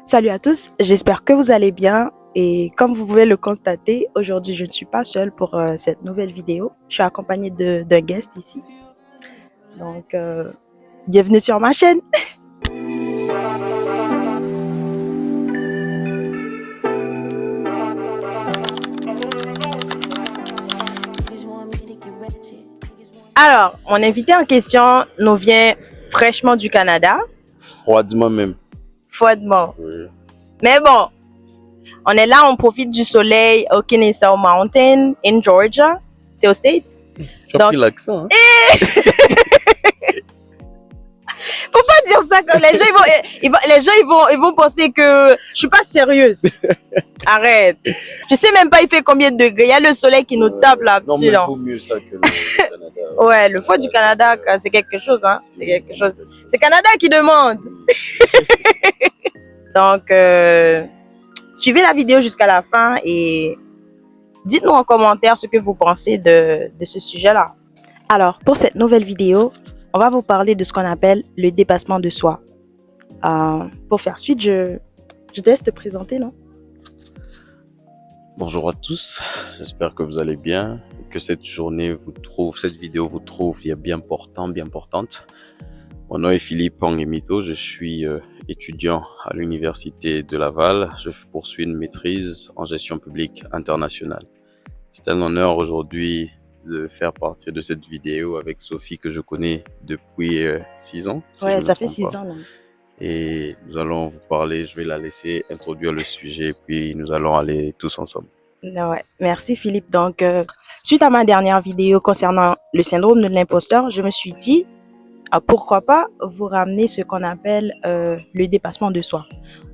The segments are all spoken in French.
Salut à tous, j'espère que vous allez bien et comme vous pouvez le constater, aujourd'hui je ne suis pas seule pour cette nouvelle vidéo. Je suis accompagnée d'un guest ici. Donc, bienvenue sur ma chaîne. Alors, mon invité en question nous vient fraîchement du Canada. Froidement même. Froidement. Oui. Mais bon, on est là, on profite du soleil au Kennesaw Mountain, in Georgia. C'est au States. Tu as pris l'accent, hein? Faut pas dire ça que les gens ils vont penser que je suis pas sérieuse. Arrête. Je sais même pas il fait combien de degrés. Il y a le soleil qui nous tape là. Non, mais il vaut mieux ça que le Canada. Ouais, le froid du Canada, c'est quelque chose, hein. C'est quelque chose. C'est Canada qui demande. Donc, suivez la vidéo jusqu'à la fin et dites-nous en commentaire ce que vous pensez de ce sujet-là. Alors, pour cette nouvelle vidéo, on va vous parler de ce qu'on appelle le dépassement de soi. Pour faire suite, je te laisse te présenter, non? Bonjour à tous, j'espère que vous allez bien et que cette vidéo vous trouve bien importante. Mon nom est Philippe Angemito, je suis étudiant à l'université de Laval. Je poursuis une maîtrise en gestion publique internationale. C'est un honneur aujourd'hui de faire partie de cette vidéo avec Sophie que je connais depuis 6 ans. Ouais, ça fait 6 ans. Non? Et nous allons vous parler, je vais la laisser introduire le sujet, puis nous allons aller tous ensemble. Ouais, merci Philippe. Donc, suite à ma dernière vidéo concernant le syndrome de l'imposteur, je me suis dit, pourquoi pas vous ramener ce qu'on appelle le dépassement de soi.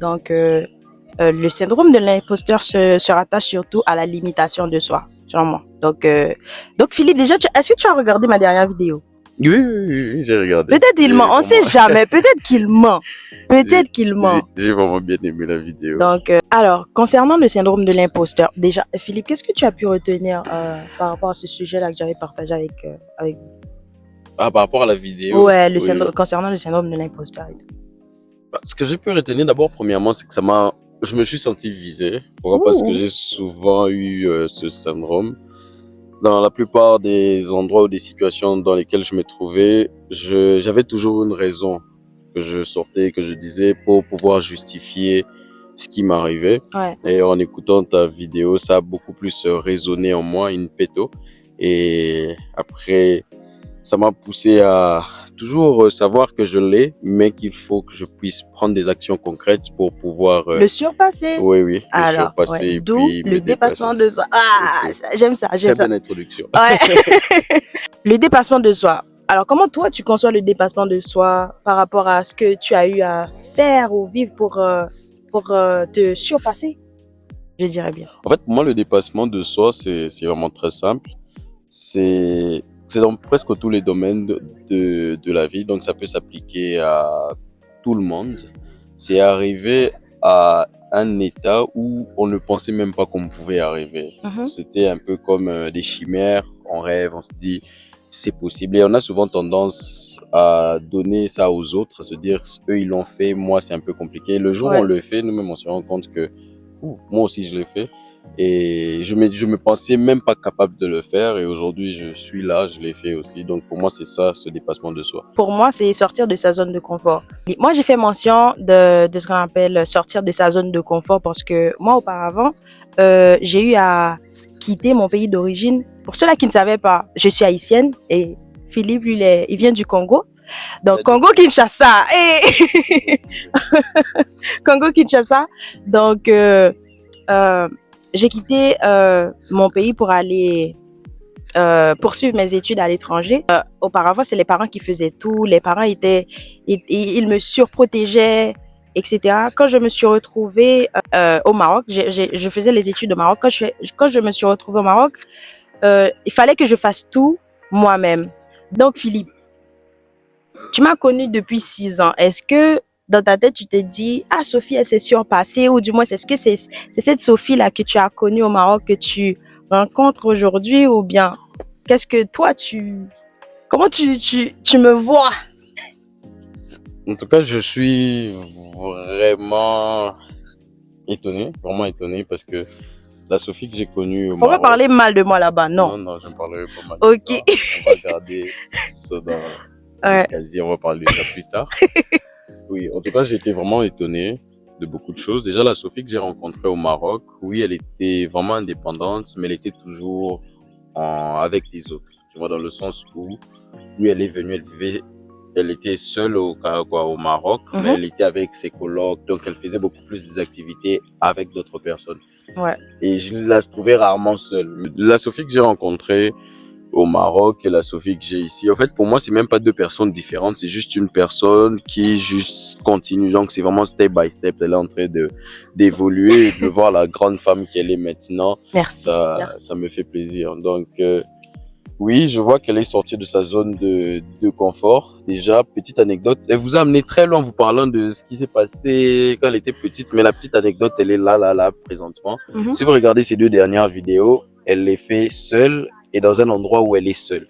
Donc, le syndrome de l'imposteur se rattache surtout à la limitation de soi, selon moi. Donc Philippe, déjà, est-ce que tu as regardé ma dernière vidéo? Oui, j'ai regardé. Peut-être il ment, on sait jamais. Peut-être qu'il ment. Peut-être qu'il ment. J'ai vraiment bien aimé la vidéo. Donc, alors, concernant le syndrome de l'imposteur, déjà, Philippe, qu'est-ce que tu as pu retenir par rapport à ce sujet-là que j'avais partagé avec vous? Ah, par rapport à la vidéo? Ouais, concernant le syndrome de l'imposteur. Ce que j'ai pu retenir d'abord, premièrement, c'est que je me suis senti visé. Pourquoi? Parce que j'ai souvent eu ce syndrome. Dans la plupart des endroits ou des situations dans lesquelles je me trouvais, j'avais toujours une raison que je sortais, que je disais pour pouvoir justifier ce qui m'arrivait. Ouais. Et en écoutant ta vidéo, ça a beaucoup plus résonné en moi, in petto. Et après, ça m'a poussé à toujours savoir que je l'ai, mais qu'il faut que je puisse prendre des actions concrètes pour pouvoir le surpasser. Oui, alors, le surpasser. Ouais. Et d'où puis le dépassement de soi. Ah, okay. J'aime ça. Très bonne introduction. Ouais. Le dépassement de soi. Alors, comment toi, tu conçois le dépassement de soi par rapport à ce que tu as eu à faire ou vivre pour te surpasser? Je dirais bien. En fait, pour moi, le dépassement de soi, c'est vraiment très simple. C'est dans presque tous les domaines de la vie, donc ça peut s'appliquer à tout le monde. C'est arriver à un état où on ne pensait même pas qu'on pouvait arriver. C'était un peu comme des chimères, on rêve, on se dit c'est possible. Et on a souvent tendance à donner ça aux autres, à se dire eux ils l'ont fait, moi c'est un peu compliqué. Le jour où on le fait, nous-mêmes on se rend compte que moi aussi je l'ai fait. Et je me pensais même pas capable de le faire et aujourd'hui je suis là, je l'ai fait aussi. Donc pour moi c'est ça, ce dépassement de soi. Pour moi c'est sortir de sa zone de confort. Et moi j'ai fait mention de ce qu'on appelle sortir de sa zone de confort parce que moi auparavant j'ai eu à quitter mon pays d'origine. Pour ceux-là qui ne savaient pas, je suis haïtienne et Philippe lui il vient du Congo. Donc Congo Kinshasa. Congo Kinshasa. Donc j'ai quitté mon pays pour aller poursuivre mes études à l'étranger. Auparavant, c'est les parents qui faisaient tout. Les parents ils me surprotégeaient, etc. Quand je me suis retrouvée au Maroc, je faisais les études au Maroc. Quand je me suis retrouvée au Maroc, il fallait que je fasse tout moi-même. Donc, Philippe, tu m'as connue depuis 6 ans. Est-ce que dans ta tête, tu te dis, ah, Sophie, elle s'est surpassée, ou du moins, est-ce que c'est cette Sophie-là que tu as connue au Maroc que tu rencontres aujourd'hui, ou bien, qu'est-ce que toi, comment tu me vois? En tout cas, je suis vraiment Étonné, vraiment étonné, parce que la Sophie que j'ai connue au Faut pas Maroc... parler mal de moi là-bas, non. Non, je ne parlerai pas mal de Ok. toi. On va garder tout ça dans les Ouais. casiers, on va parler de ça plus tard. Oui, en tout cas, j'ai été vraiment étonné de beaucoup de choses. Déjà, la Sophie que j'ai rencontrée au Maroc, oui, elle était vraiment indépendante, mais elle était toujours avec les autres. Tu vois, dans le sens où, oui, elle est venue, elle était seule au Maroc, mais Mhm. elle était avec ses colocs, donc elle faisait beaucoup plus des activités avec d'autres personnes. Ouais. Et je la trouvais rarement seule. La Sophie que j'ai rencontrée au Maroc et la Sophie que j'ai ici, en fait, pour moi, c'est même pas deux personnes différentes, c'est juste une personne qui juste continue. Donc, c'est vraiment step by step. Elle est en train d'évoluer et de voir la grande femme qu'elle est maintenant. Merci. Ça me fait plaisir. Donc, oui, je vois qu'elle est sortie de sa zone de confort. Déjà, petite anecdote, elle vous a amené très loin en vous parlant de ce qui s'est passé quand elle était petite, mais la petite anecdote, elle est là, présentement. Mhm. Si vous regardez ces 2 dernières vidéos, elle les fait seule et dans un endroit où elle est seule.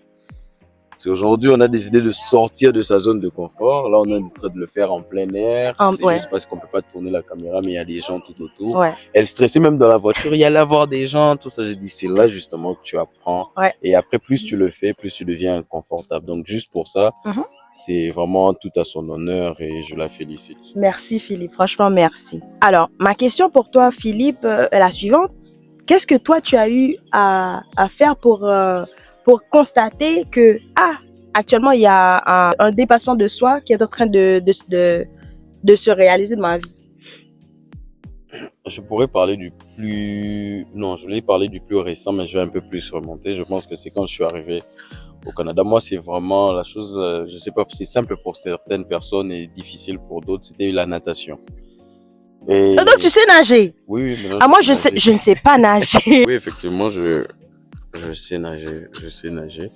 Parce qu'aujourd'hui, on a décidé de sortir de sa zone de confort. Là, on est en train de le faire en plein air. C'est Ouais. juste parce qu'on peut pas tourner la caméra, mais il y a des gens tout autour. Ouais. Elle stressait même dans la voiture. Il y allait avoir des gens, tout ça. J'ai dit, c'est là justement que tu apprends. Ouais. Et après, plus tu le fais, plus tu deviens inconfortable. Donc, juste pour ça, Mhm. c'est vraiment tout à son honneur et je la félicite. Merci Philippe, franchement merci. Alors, ma question pour toi Philippe est la suivante. Qu'est-ce que toi tu as eu à faire pour constater que actuellement il y a un dépassement de soi qui est en train de se réaliser dans ma vie? Je pourrais parler du plus... Non, je voulais parler du plus récent, mais je vais un peu plus remonter. Je pense que c'est quand je suis arrivé au Canada. Moi, c'est vraiment la chose, je sais pas, c'est simple pour certaines personnes et difficile pour d'autres. C'était la natation. Et Donc tu sais nager? oui, maintenant Moi je sais nager. je ne sais pas nager. Oui, effectivement, je sais nager. Je sais nager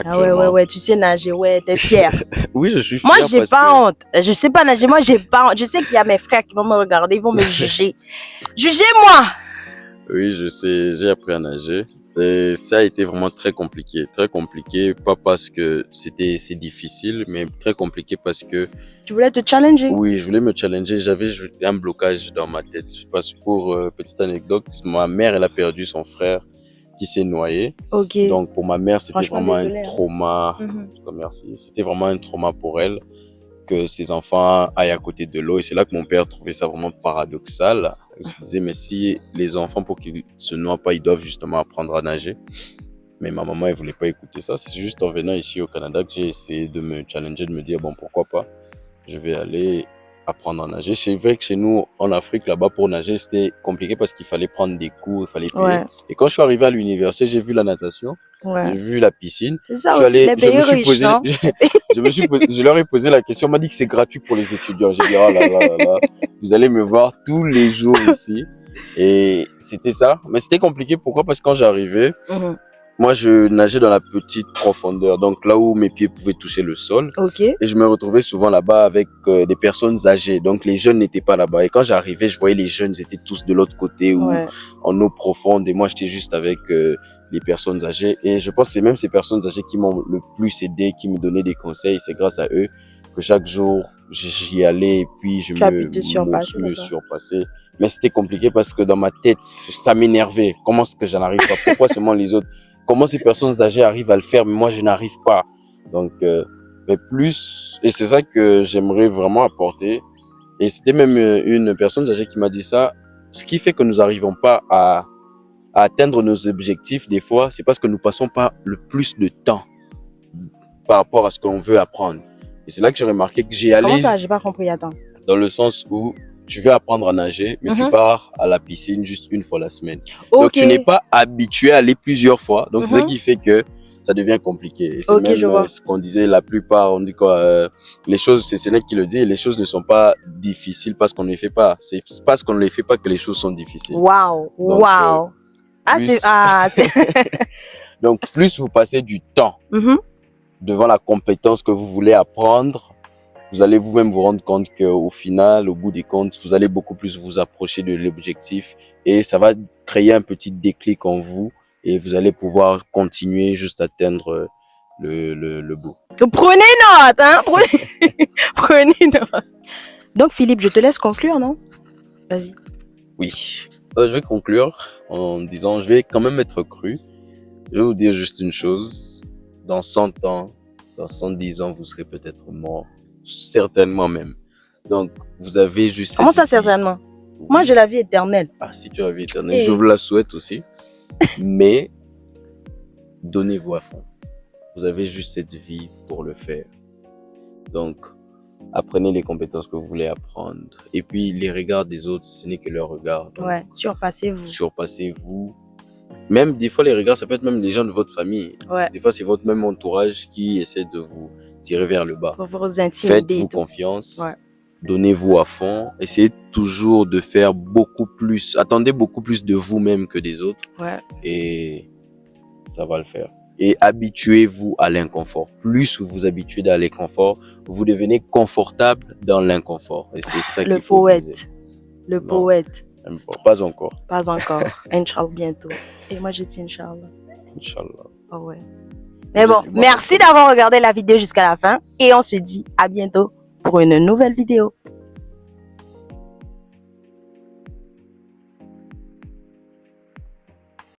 Ah ouais, actuellement. tu sais nager, ouais, t'es fier. Oui, je suis fier Moi, j'ai parce pas que... honte. Je sais pas nager, moi, j'ai pas honte. Je sais qu'il y a mes frères qui vont me regarder, ils vont me juger. Jugez-moi! Oui, je sais, j'ai appris à nager. Et ça a été vraiment très compliqué. Très compliqué, pas parce que c'est difficile, mais très compliqué parce que... Tu voulais te challenger? Oui, je voulais me challenger. J'avais un blocage dans ma tête. Parce que pour petite anecdote, ma mère, elle a perdu son frère qui s'est noyé. Ok. Donc pour ma mère, c'était Franchement, vraiment un désolée, hein. trauma. Mhm. En tout cas, merci. C'était vraiment un trauma pour elle que ses enfants aillent à côté de l'eau. Et c'est là que mon père trouvait ça vraiment paradoxal. Il se disait, mais si les enfants, pour qu'ils se noient pas, ils doivent justement apprendre à nager. Mais ma maman, elle voulait pas écouter ça. C'est juste en venant ici au Canada que j'ai essayé de me challenger, de me dire, bon, pourquoi pas, je vais aller apprendre à nager. C'est vrai que chez nous, en Afrique, là-bas, pour nager, c'était compliqué parce qu'il fallait prendre des cours, il fallait payer. Ouais, Et quand je suis arrivé à l'université, j'ai vu la natation, j'ai ouais. vu la piscine. C'est Je ça suis aussi, allé, les je me pays suis riches, posé, hein. je leur ai posé la question. On m'a dit que c'est gratuit pour les étudiants. J'ai dit, oh là, vous allez me voir tous les jours ici. Et c'était ça. Mais c'était compliqué. Pourquoi? Parce que quand j'arrivais, Mhm. moi, je nageais dans la petite profondeur, donc là où mes pieds pouvaient toucher le sol. Ok. Et je me retrouvais souvent là-bas avec des personnes âgées. Donc les jeunes n'étaient pas là-bas. Et quand j'arrivais, je voyais les jeunes, ils étaient tous de l'autre côté ou Ouais. en eau profonde. Et moi, j'étais juste avec les personnes âgées. Et je pense que c'est même ces personnes âgées qui m'ont le plus aidé, qui me donnaient des conseils. C'est grâce à eux que chaque jour, j'y allais et puis je Tu as pu te surpasser, me d'accord. surpassais. Mais c'était compliqué parce que dans ma tête, ça m'énervait. Comment est-ce que j'en arrive pas? Pourquoi seulement les autres? Comment ces personnes âgées arrivent à le faire, mais moi, je n'arrive pas. Donc, mais plus, et c'est ça que j'aimerais vraiment apporter. Et c'était même une personne âgée qui m'a dit ça. Ce qui fait que nous n'arrivons pas à atteindre nos objectifs, des fois, c'est parce que nous passons pas le plus de temps par rapport à ce qu'on veut apprendre. Et c'est là que j'ai remarqué que j'ai Comment allé ça? J'ai pas compris, attends. dans le sens où tu veux apprendre à nager, mais tu Mhm. pars à la piscine juste une fois la semaine. Donc, Ok. tu n'es pas habitué à aller plusieurs fois. Donc, c'est ça Mhm. qui fait que ça devient compliqué. Et c'est Ok, même je vois. ce qu'on disait la plupart, on dit quoi, les choses, c'est Sénèque qui le dit, les choses ne sont pas difficiles parce qu'on ne les fait pas. C'est parce qu'on ne les fait pas que les choses sont difficiles. Waouh, Donc, waouh. plus, C'est. donc, plus vous passez du temps Mhm. devant la compétence que vous voulez apprendre, vous allez vous-même vous rendre compte qu'au final, au bout des comptes, vous allez beaucoup plus vous approcher de l'objectif et ça va créer un petit déclic en vous et vous allez pouvoir continuer juste atteindre le bout. Prenez note, hein. Prenez note. Donc, Philippe, je te laisse conclure, non? Vas-y. Oui. Je vais conclure en disant, je vais quand même être cru. Je vais vous dire juste une chose. Dans 100 ans, dans 110 ans, vous serez peut-être mort. Certainement même. Donc, vous avez juste Comment ça, cette vie. certainement? Oui. Moi, j'ai la vie éternelle. Ah, si tu as la vie éternelle, Et- je vous la souhaite aussi. Mais, donnez-vous à fond. Vous avez juste cette vie pour le faire. Donc, apprenez les compétences que vous voulez apprendre. Et puis, les regards des autres, ce n'est que leur regard. Donc, Ouais, surpassez-vous. surpassez-vous. Même des fois, les regards, ça peut être même les gens de votre famille. Ouais, Des fois, c'est votre même entourage qui essaie de vous tirer vers le bas. pour vous intimider et Faites-vous tout. confiance. Ouais. Donnez-vous à fond. Essayez toujours de faire beaucoup plus. Attendez beaucoup plus de vous-même que des autres. Ouais. Et ça va le faire. Et habituez-vous à l'inconfort. Plus vous vous habituez à l'inconfort, vous devenez confortable dans l'inconfort. Et c'est ça Le qu'il faut viser. poète. Le Non. poète. Pas encore. Pas encore. Inch'Allah bientôt. Et moi, je dis Inch'Allah. Inch'Allah. Oh ouais. Mais bon, merci d'avoir regardé la vidéo jusqu'à la fin. Et on se dit à bientôt pour une nouvelle vidéo.